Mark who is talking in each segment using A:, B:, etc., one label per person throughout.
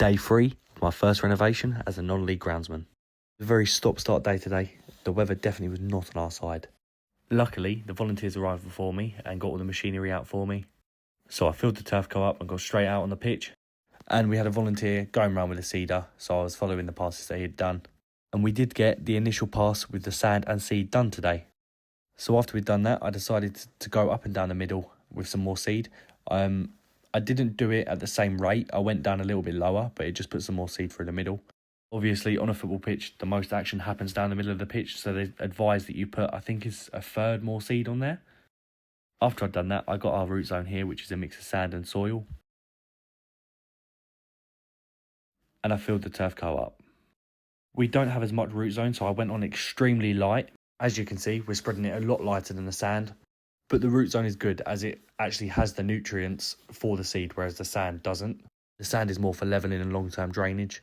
A: Day 3 of my first renovation as a non-league groundsman. It was a very stop-start day today. The weather definitely was not on our side. Luckily, the volunteers arrived before me and got all the machinery out for me. So I filled the turfco up and got straight out on the pitch. And we had a volunteer going around with a seeder, so I was following the passes that he had done. And we did get the initial pass with the sand and seed done today. So after we'd done that, I decided to go up and down the middle with some more seed. I didn't do it at the same rate. I went down a little bit lower, but it just put some more seed through the middle. Obviously, on a football pitch, the most action happens down the middle of the pitch, so they advise that you put, I think it's a third more seed on there. After I'd done that, I got our root zone here, which is a mix of sand and soil. And I filled the turfco up. We don't have as much root zone, so I went on extremely light. As you can see, we're spreading it a lot lighter than the sand. But the root zone is good as it actually has the nutrients for the seed, whereas the sand doesn't. The sand is more for levelling and long-term drainage.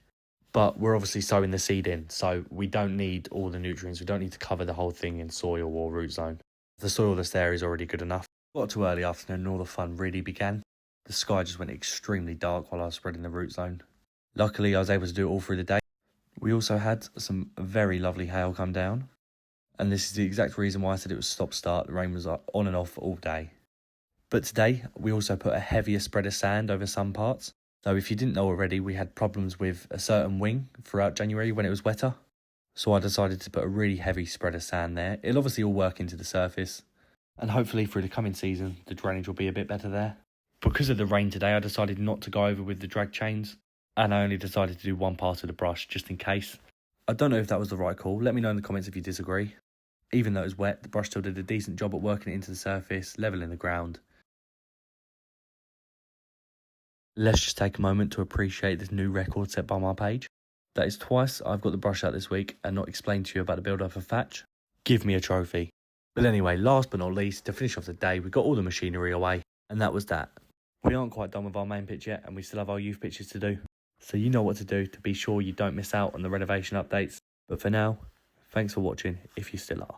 A: But we're obviously sowing the seed in, so we don't need all the nutrients. We don't need to cover the whole thing in soil or root zone. The soil that's there is already good enough. Got to early afternoon and all the fun really began. The sky just went extremely dark while I was spreading the root zone. Luckily, I was able to do it all through the day. We also had some very lovely hail come down. And this is the exact reason why I said it was stop-start. The rain was on and off all day. But today, we also put a heavier spread of sand over some parts. So if you didn't know already, we had problems with a certain wing throughout January when it was wetter. So I decided to put a really heavy spread of sand there. It'll obviously all work into the surface. And hopefully through the coming season, the drainage will be a bit better there. Because of the rain today, I decided not to go over with the drag chains. And I only decided to do one part of the brush just in case. I don't know if that was the right call. Let me know in the comments if you disagree. Even though it was wet, the brush still did a decent job at working it into the surface, levelling the ground. Let's just take a moment to appreciate this new record set by my page. That is twice I've got the brush out this week and not explained to you about the build-up of thatch. Give me a trophy. But anyway, last but not least, to finish off the day, we got all the machinery away, and that was that. We aren't quite done with our main pitch yet, and we still have our youth pitches to do. So you know what to do to be sure you don't miss out on the renovation updates. But for now, thanks for watching, if you still are.